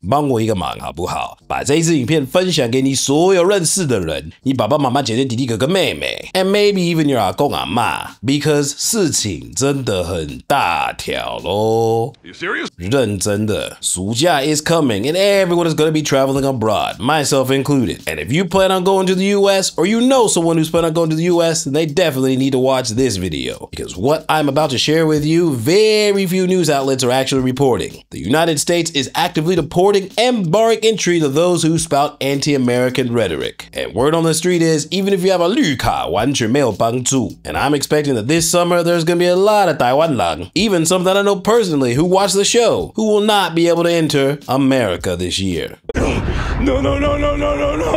帮我一个忙好不好？把这一支影片分享给你所有认识的人，你爸爸妈妈、姐姐、弟弟、哥哥、妹妹 ，and maybe even your 阿公阿嬷 ，because 事情真的很大条咯。You serious? 认真的，暑假 is coming and everyone is going to be traveling abroad, myself included. And if you plan on going to the US or you know someone who's planning on going to the US, then they definitely need to watch this video. Because what I'm about to share with you, very few news outlets are actually reporting. The United States is actively deporting and barring entry to those who spout anti-American rhetoric. And word on the street is, even if you have a 绿卡，完全没有帮助. And I'm expecting that this summer there's going to be a lot of Taiwan lang, even some that I know personally who watch the show, who will not be able to enter America this year. No.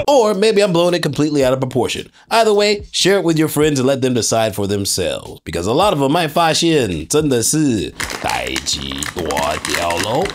Or maybe I'm blowing it completely out of proportion. Either way, share it with your friends and let them decide for themselves. Because a lot of them might 发现真的是代志大条咯。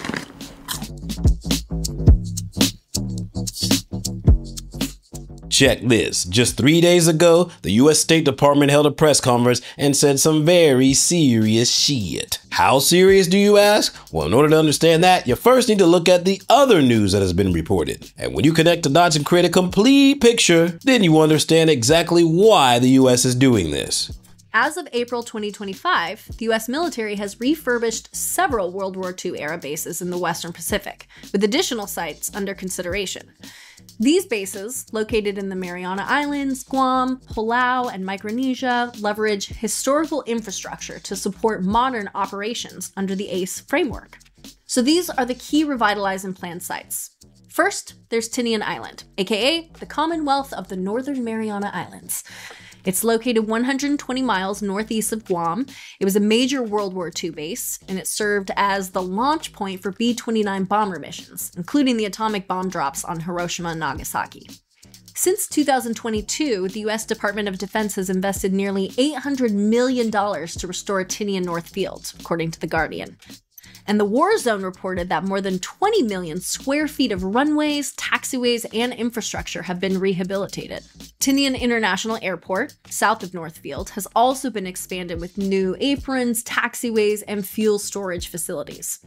Check this. Just 3 days ago, the US State Department held a press conference and said some very serious shit. How serious do you ask? Well, in order to understand that, you first need to look at the other news that has been reported. And when you connect the dots and create a complete picture, then you understand exactly why the US is doing this. As of April 2025, the US military has refurbished several World War II era bases in the Western Pacific, with additional sites under consideration. These bases, located in the Mariana Islands, Guam, Palau, and Micronesia, leverage historical infrastructure to support modern operations under the ACE framework. So these are the key revitalize and planned sites. First, there's Tinian Island, aka the Commonwealth of the Northern Mariana Islands. It's located 120 miles northeast of Guam. It was a major World War II base, and it served as the launch point for B-29 bomber missions, including the atomic bomb drops on Hiroshima and Nagasaki. Since 2022, the US Department of Defense has invested nearly $800 million to restore Tinian North Field, according to The Guardian. And the War Zone reported that more than 20 million square feet of runways, taxiways, and infrastructure have been rehabilitated. Tinian International Airport, south of Northfield, has also been expanded with new aprons, taxiways, and fuel storage facilities.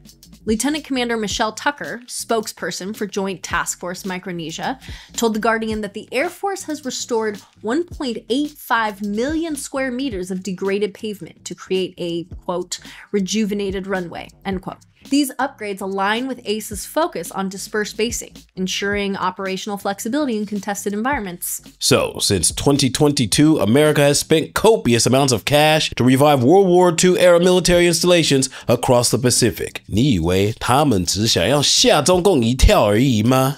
Lieutenant Commander Michelle Tucker, spokesperson for Joint Task Force Micronesia, told The Guardian that the Air Force has restored 1.85 million square meters of degraded pavement to create a, quote, rejuvenated runway, end quote. These upgrades align with ACE's focus on dispersed basing, ensuring operational flexibility in contested environments. So, since 2022, America has spent copious amounts of cash to revive World War II-era military installations across the Pacific. 你以为他们只想要吓中共一跳而已吗？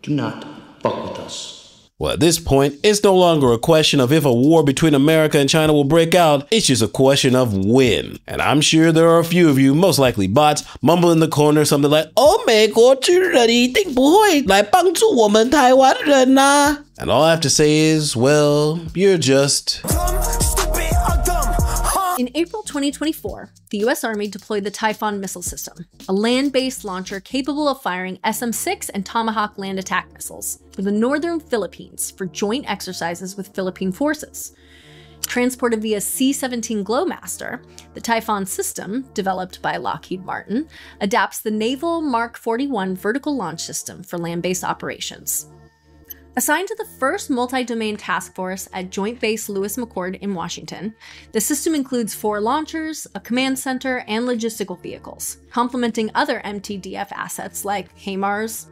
Do not fuck with us. Well, at this point, it's no longer a question of if a war between America and China will break out, it's just a question of when. And I'm sure there are a few of you, most likely bots, mumble in the corner something like, 美国军人一定不会来帮助我们台湾人啊. And all I have to say is, well, you're just... In April 2024, the US Army deployed the Typhoon missile system, a land-based launcher capable of firing SM-6 and Tomahawk land attack missiles for the northern Philippines for joint exercises with Philippine forces. Transported via C-17 Glowmaster, the Typhoon system, developed by Lockheed Martin, adapts the naval Mark 41 vertical launch system for land-based operations. Assigned to the first multi-domain task force at Joint Base Lewis McChord in Washington, the system includes 4 launchers, a command center, and logistical vehicles, complementing other MTDF assets like HIMARS,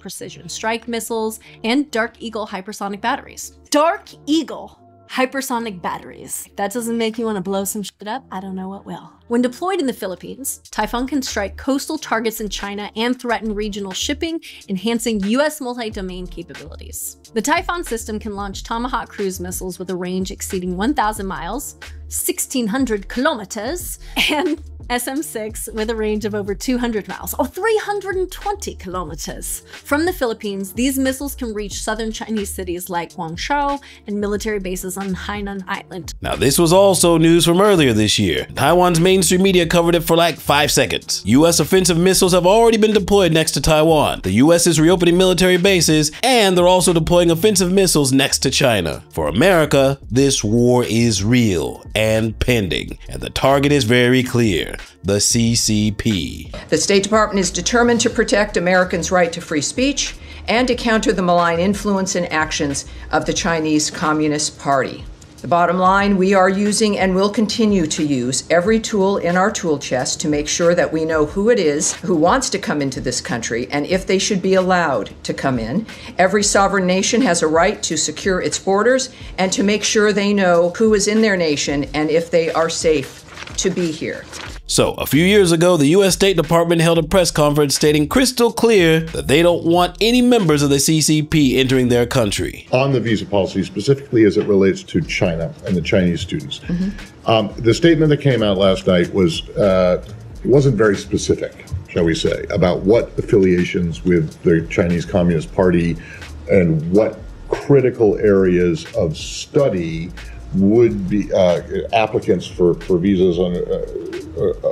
precision strike missiles, and Dark Eagle hypersonic batteries. Dark Eagle hypersonic batteries. That doesn't make you want to blow some shit up? I don't know what will. When deployed in the Philippines, Typhoon can strike coastal targets in China and threaten regional shipping, enhancing US multi-domain capabilities. The Typhoon system can launch Tomahawk cruise missiles with a range exceeding 1,000 miles, 1,600 kilometers, and SM-6 with a range of over 200 miles, or 320 kilometers. From the Philippines, these missiles can reach southern Chinese cities like Guangzhou and military bases on Hainan Island. Now, this was also news from earlier this year. Taiwan's mainstream media covered it for like 5 seconds. US offensive missiles have already been deployed next to Taiwan. The US is reopening military bases, and they're also deploying offensive missiles next to China. For America, this war is real and pending, and the target is very clear. here, the CCP. The State Department is determined to protect Americans' right to free speech and to counter the malign influence and actions of the Chinese Communist Party. The bottom line, we are using and will continue to use every tool in our tool chest to make sure that we know who it is who wants to come into this country and if they should be allowed to come in. Every sovereign nation has a right to secure its borders and to make sure they know who is in their nation and if they are safe to be here. So, a few years ago, the U.S. State Department held a press conference stating crystal clear that they don't want any members of the CCP entering their country. On the visa policy, specifically as it relates to China and the Chinese students, the statement that came out last night was, wasn't very specific, shall we say, about what affiliations with the Chinese Communist Party and what critical areas of study would be applicants for visas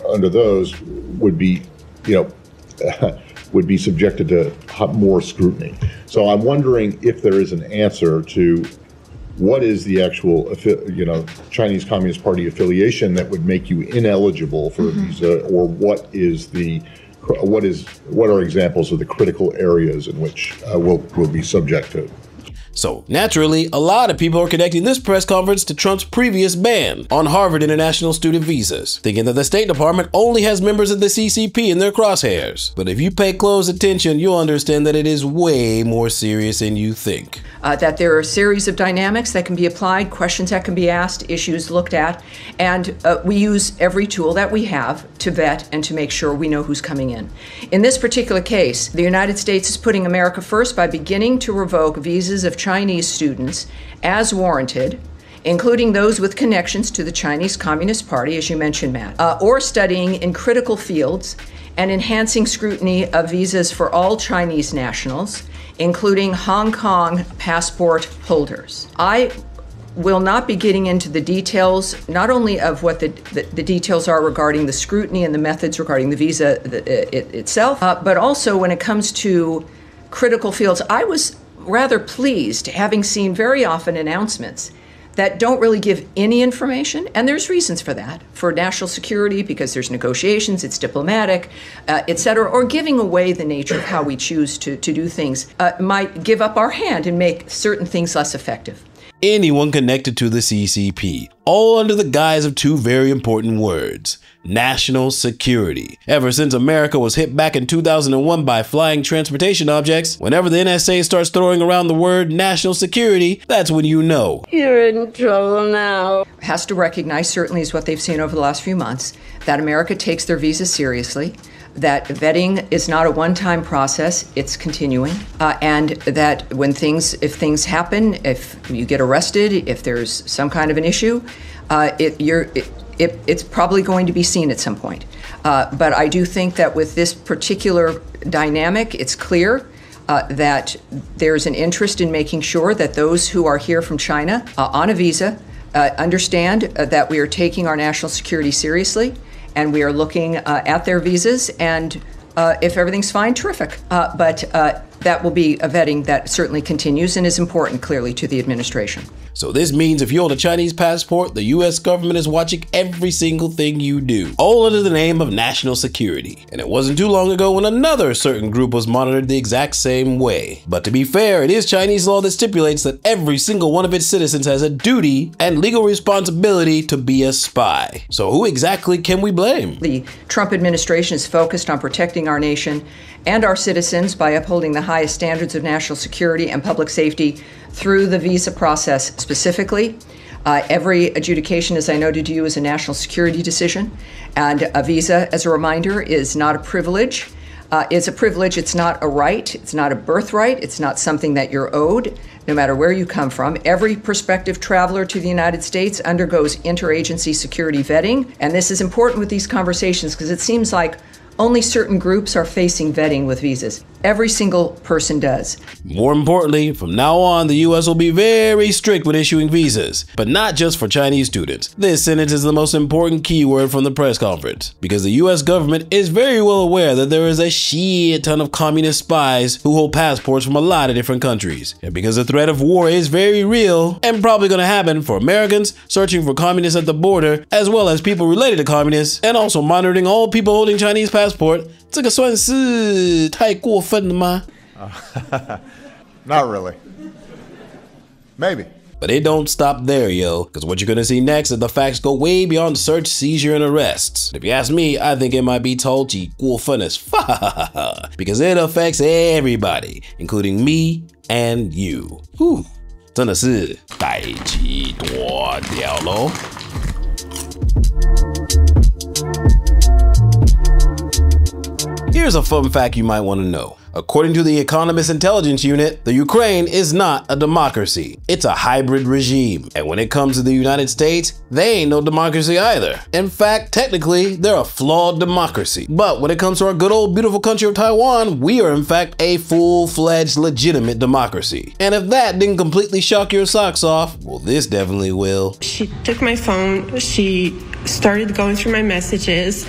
under those would be, would be subjected to more scrutiny. So I'm wondering if there is an answer to what is the actual, Chinese Communist Party affiliation that would make you ineligible for a visa, or what are examples of the critical areas in which we'll be subject to. So, naturally, a lot of people are connecting this press conference to Trump's previous ban on Harvard international student visas, thinking that the State Department only has members of the CCP in their crosshairs. But if you pay close attention, you'll understand that it is way more serious than you think. That there are a series of dynamics that can be applied, questions that can be asked, issues looked at, and we use every tool that we have to vet and to make sure we know who's coming in. In this particular case, the United States is putting America first by beginning to revoke visas of Chinese students as warranted, including those with connections to the Chinese Communist Party, as you mentioned, Matt, or studying in critical fields, and enhancing scrutiny of visas for all Chinese nationals, including Hong Kong passport holders. I will not be getting into the details, not only of what the details are regarding the scrutiny and the methods regarding the visa itself, but also when it comes to critical fields. I was rather pleased, having seen very often announcements that don't really give any information, and there's reasons for that, for national security, because there's negotiations, it's diplomatic, et cetera, or giving away the nature of how we choose to do things might give up our hand and make certain things less effective. Anyone connected to the CCP, all under the guise of two very important words: national security. Ever since America was hit back in 2001 by flying transportation objects, whenever the NSA starts throwing around the word national security, that's when you know you're in trouble now. Has to recognize, certainly is what they've seen over the last few months, that America takes their visas seriously, that vetting is not a one-time process, it's continuing, and that if things happen, if you get arrested, if there's some kind of an issue, it's probably going to be seen at some point. But I do think that with this particular dynamic, it's clear that there's an interest in making sure that those who are here from China on a visa understand that we are taking our national security seriously, and we are looking at their visas, and if everything's fine, terrific. But that will be a vetting that certainly continues and is important, clearly, to the administration. So this means if you hold a Chinese passport, the US government is watching every single thing you do, all under the name of national security. And it wasn't too long ago when another certain group was monitored the exact same way. But to be fair, it is Chinese law that stipulates that every single one of its citizens has a duty and legal responsibility to be a spy. So who exactly can we blame? The Trump administration is focused on protecting our nation and our citizens by upholding the highest standards of national security and public safety through the visa process specifically. Every adjudication, as I noted to you, is a national security decision. And a visa, as a reminder, is not a privilege. It's a privilege, it's not a right, it's not a birthright, it's not something that you're owed, no matter where you come from. Every prospective traveler to the United States undergoes interagency security vetting. And this is important with these conversations because it seems like Only certain groups are facing vetting with visas. Every single person does. More importantly, from now on, the US will be very strict with issuing visas, but not just for Chinese students. This sentence is the most important keyword from the press conference, because the US government is very well aware that there is a shit ton of communist spies who hold passports from a lot of different countries. And because the threat of war is very real and probably gonna happen for Americans searching for communists at the border, as well as people related to communists, and also monitoring all people holding Chinese passport, 这个算是太过分了吗? Not really. Maybe. But it don't stop there, yo, because what you're gonna see next is the facts go way beyond search, seizure, and arrests. If you ask me, I think it might be 超级过分 as fuck, because it affects everybody, including me and you. Whew, 真的是代际多掉咯。Here's a fun fact you might want to know. According to the Economist Intelligence Unit, the Ukraine is not a democracy. It's a hybrid regime. And when it comes to the United States, they ain't no democracy either. In fact, technically, they're a flawed democracy. But when it comes to our good old beautiful country of Taiwan, we are in fact a full-fledged legitimate democracy. And if that didn't completely shock your socks off, well, this definitely will. She took my phone, she started going through my messages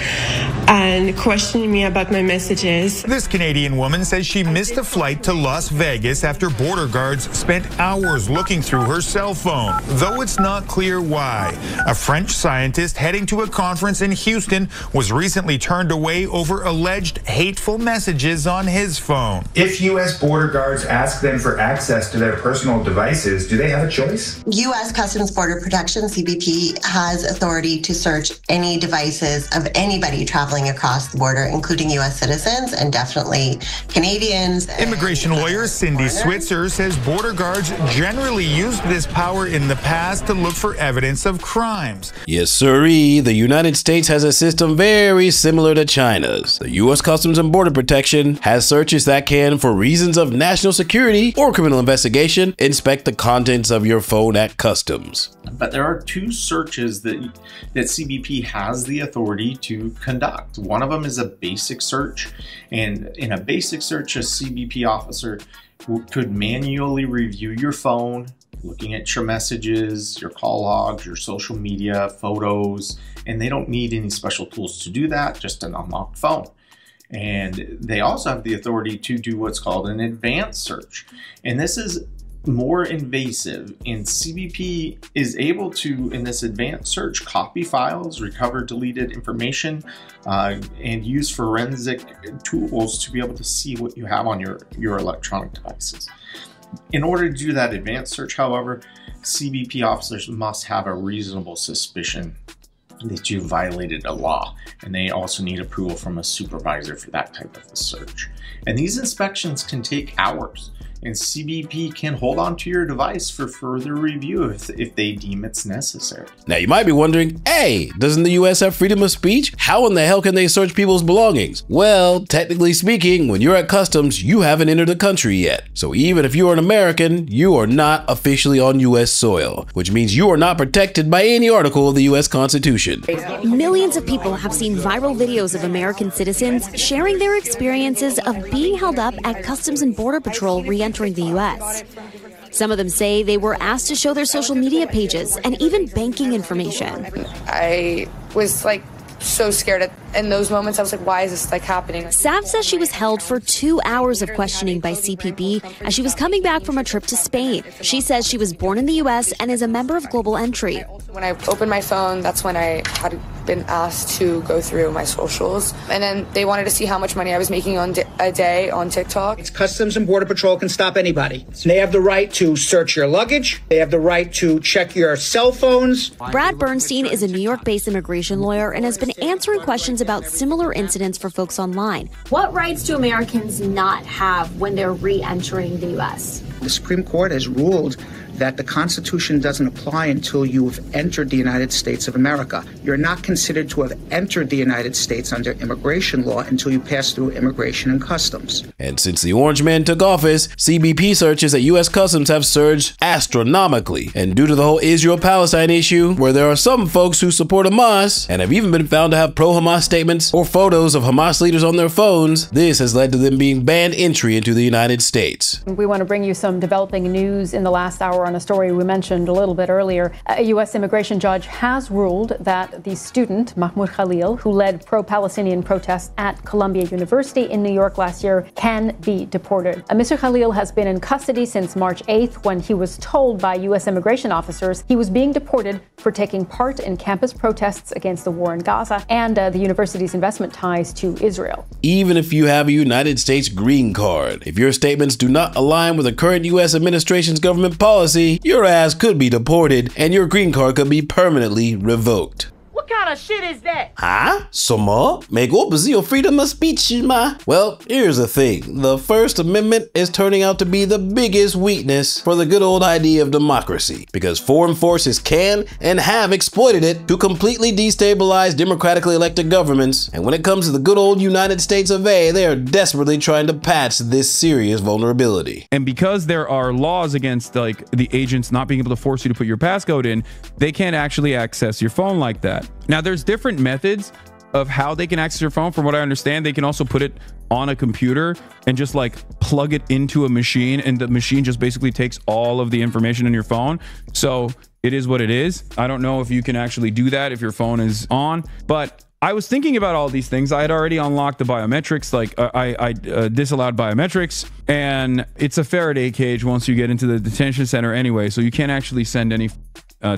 and questioning me about my messages. This Canadian woman says she missed a flight to Las Vegas after border guards spent hours looking through her cell phone, though it's not clear why. A French scientist heading to a conference in Houston was recently turned away over alleged hateful messages on his phone. If U.S. border guards ask them for access to their personal devices, do they have a choice? U.S. Customs Border Protection, CBP, has authority to search any devices of anybody traveling across the border, including U.S. citizens and definitely Canadians. Immigration lawyer Cindy Switzer says border guards generally used this power in the past to look for evidence of crimes. Yes, sirree, the United States has a system very similar to China's. The U.S. Customs and Border Protection has searches that can, for reasons of national security or criminal investigation, inspect the contents of your phone at customs. But there are two searches that CBP has the authority to conduct. One of them is a basic search, and in a basic search, a CBP officer could manually review your phone, looking at your messages, your call logs, your social media, photos, and they don't need any special tools to do that, just an unlocked phone. And they also have the authority to do what's called an advanced search. And this is more invasive, and CBP is able to, in this advanced search, copy files, recover deleted information, and use forensic tools to be able to see what you have on your electronic devices. In order to do that advanced search, however, CBP officers must have a reasonable suspicion that you violated a law, and they also need approval from a supervisor for that type of a search. And these inspections can take hours, and CBP can hold on to your device for further review if they deem it's necessary. Now you might be wondering, hey, doesn't the US have freedom of speech? How in the hell can they search people's belongings? Well, technically speaking, when you're at customs, you haven't entered the country yet. So even if you are an American, you are not officially on US soil, which means you are not protected by any article of the US Constitution. Millions of people have seen viral videos of American citizens sharing their experiences of being held up at Customs and Border Patrol re-entering the U.S. Some of them say they were asked to show their social media pages and even banking information. I was so scared in those moments. I was like, why is this happening? Sav says she was held for 2 hours of questioning by CPB as she was coming back from a trip to Spain. She says she was born in the U.S. and is a member of Global Entry. When I opened my phone, that's when I had been asked to go through my socials. And then they wanted to see how much money I was making a day on TikTok. Customs and Border Patrol can stop anybody. They have the right to search your luggage. They have the right to check your cell phones. Brad Bernstein is a New York-based immigration lawyer and has been answering questions about similar incidents for folks online. What rights do Americans not have when they're re-entering the U.S.? The Supreme Court has ruled that the Constitution doesn't apply until you have entered the United States of America. You're not considered to have entered the United States under immigration law until you pass through Immigration and Customs. And since the Orange Man took office, CBP searches at U.S. Customs have surged astronomically. And due to the whole Israel-Palestine issue, where there are some folks who support Hamas and have even been found to have pro-Hamas statements or photos of Hamas leaders on their phones, this has led to them being banned entry into the United States. We want to bring you some developing news in the last hour on a story we mentioned a little bit earlier. A U.S. immigration judge has ruled that the student, Mahmoud Khalil, who led pro-Palestinian protests at Columbia University in New York last year, can be deported. Mr. Khalil has been in custody since March 8th when he was told by U.S. immigration officers he was being deported for taking part in campus protests against the war in Gaza and the university's investment ties to Israel. Even if you have a United States green card, if your statements do not align with the current U.S. administration's government policy, your ass could be deported and your green card could be permanently revoked. What kind of shit is that? Huh?什么? 美国不是有 freedom of speech吗? Well, here's the thing. The First Amendment is turning out to be the biggest weakness for the good old idea of democracy, because foreign forces can and have exploited it to completely destabilize democratically elected governments. And when it comes to the good old United States of A, they are desperately trying to patch this serious vulnerability. And because there are laws against like the agents not being able to force you to put your passcode in, they can't actually access your phone like that. Now, there's different methods of how they can access your phone. From what I understand, they can also put it on a computer and just like plug it into a machine, and the machine just basically takes all of the information on your phone. So it is what it is. I don't know if you can actually do that if your phone is on, but I was thinking about all these things. I had already unlocked the biometrics, like I disallowed biometrics, and it's a Faraday cage once you get into the detention center anyway, so you can't actually send any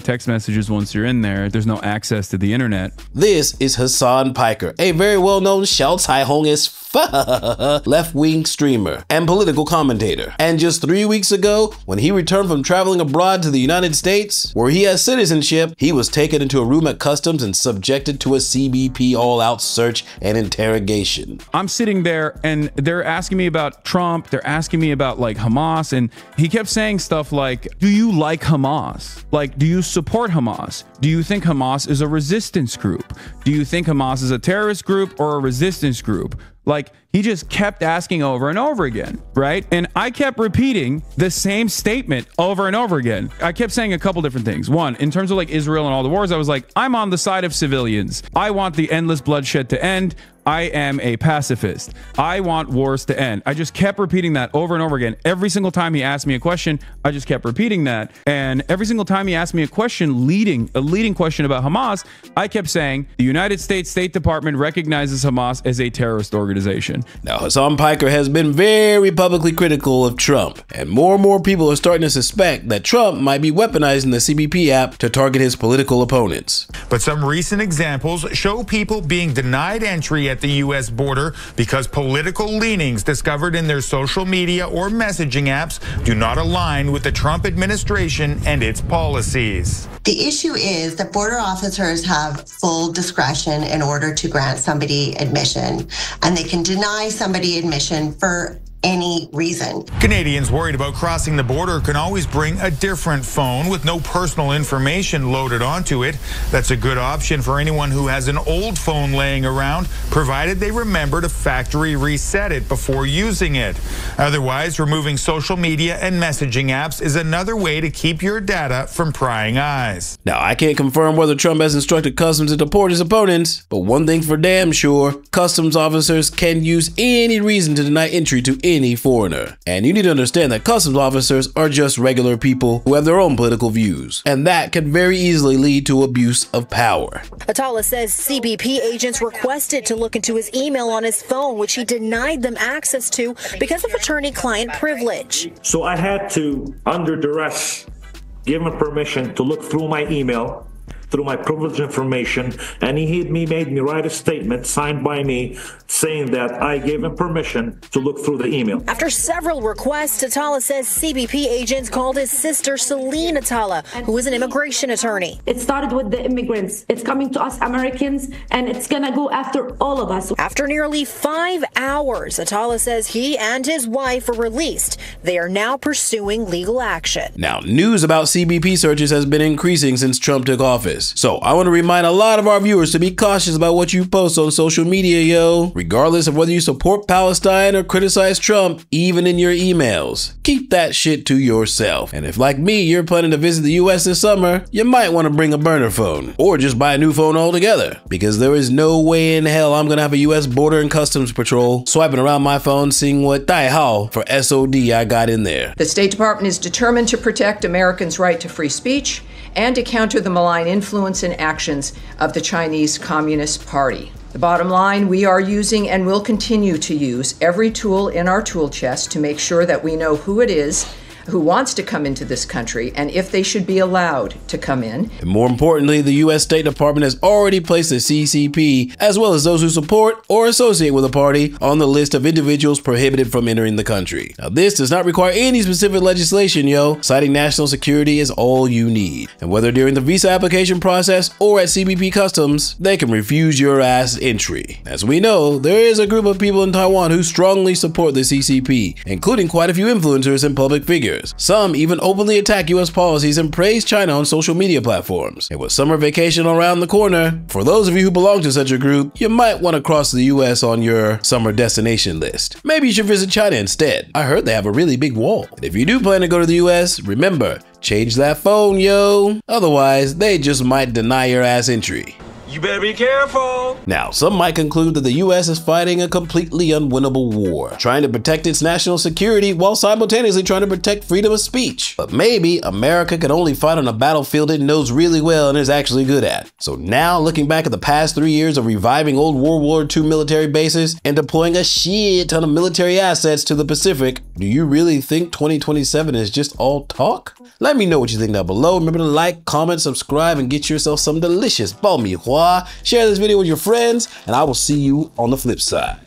text messages once you're in there. There's no access to the internet. This is Hassan Piker, a very well-known 小彩虹 as fuck left-wing streamer and political commentator. And just 3 weeks ago, when he returned from traveling abroad to the United States, where he has citizenship, he was taken into a room at customs and subjected to a CBP all-out search and interrogation. I'm sitting there and they're asking me about Trump. They're asking me about like Hamas, and he kept saying stuff like, do you like Hamas? Like, do you support Hamas? Do you think Hamas is a resistance group? Do you think Hamas is a terrorist group or a resistance group? Like, he just kept asking over and over again, right? And I kept repeating the same statement over and over again. I kept saying a couple different things. One, in terms of like Israel and all the wars, I was like, I'm on the side of civilians. I want the endless bloodshed to end. I am a pacifist. I want wars to end. I just kept repeating that over and over again. Every single time he asked me a question, I just kept repeating that. And every single time he asked me a question, a leading question about Hamas, I kept saying, the United States State Department recognizes Hamas as a terrorist organization. Now, Hassan Piker has been very publicly critical of Trump, and more people are starting to suspect that Trump might be weaponizing the CBP app to target his political opponents. But some recent examples show people being denied entry at the U.S. border because political leanings discovered in their social media or messaging apps do not align with the Trump administration and its policies. The issue is that border officers have full discretion in order to grant somebody admission, and they can deny somebody admission for any reason. Canadians worried about crossing the border can always bring a different phone with no personal information loaded onto it. That's a good option for anyone who has an old phone laying around, provided they remember to factory reset it before using it. Otherwise, removing social media and messaging apps is another way to keep your data from prying eyes. Now, I can't confirm whether Trump has instructed customs to deport his opponents, but one thing's for damn sure, customs officers can use any reason to deny entry to any foreigner. And you need to understand that customs officers are just regular people who have their own political views, and that can very easily lead to abuse of power. Atala says CBP agents requested to look into his email on his phone, which he denied them access to because of attorney-client privilege. So I had to, under duress, give him permission to look through my email through my privileged information, and he made me write a statement signed by me saying that I gave him permission to look through the email. After several requests, Atala says CBP agents called his sister Celine Atala, who is an immigration attorney. It started with the immigrants. It's coming to us Americans, and it's gonna go after all of us. After nearly 5 hours, Atala says he and his wife were released. They are now pursuing legal action. Now, news about CBP searches has been increasing since Trump took office. So I want to remind a lot of our viewers to be cautious about what you post on social media, yo. Regardless of whether you support Palestine or criticize Trump, even in your emails, keep that shit to yourself. And if, like me, you're planning to visit the US this summer, you might want to bring a burner phone or just buy a new phone altogether, because there is no way in hell I'm gonna have a US Border and Customs Patrol swiping around my phone seeing what Dai Hao for SOD I got in there. The State Department is determined to protect Americans' right to free speech and to counter the malign influence and actions of the Chinese Communist Party. The bottom line, we are using and will continue to use every tool in our tool chest to make sure that we know who it is who wants to come into this country and if they should be allowed to come in. And more importantly, the U.S. State Department has already placed the CCP, as well as those who support or associate with a party, on the list of individuals prohibited from entering the country. Now, this does not require any specific legislation, yo. Citing national security is all you need. And whether during the visa application process or at CBP Customs, they can refuse your ass entry. As we know, there is a group of people in Taiwan who strongly support the CCP, including quite a few influencers and public figures. Some even openly attack US policies and praise China on social media platforms. And with summer vacation around the corner, for those of you who belong to such a group, you might want to cross the US on your summer destination list. Maybe you should visit China instead. I heard they have a really big wall. And if you do plan to go to the US, remember, change that phone, yo. Otherwise, they just might deny your ass entry. You better be careful. Now, some might conclude that the US is fighting a completely unwinnable war, trying to protect its national security while simultaneously trying to protect freedom of speech. But maybe America can only fight on a battlefield it knows really well and is actually good at. So now, looking back at the past 3 years of reviving old World War II military bases and deploying a shit ton of military assets to the Pacific, do you really think 2027 is just all talk? Let me know what you think down below. Remember to like, comment, subscribe, and get yourself some delicious bao mi hua. Share this video with your friends, and I will see you on the flip side.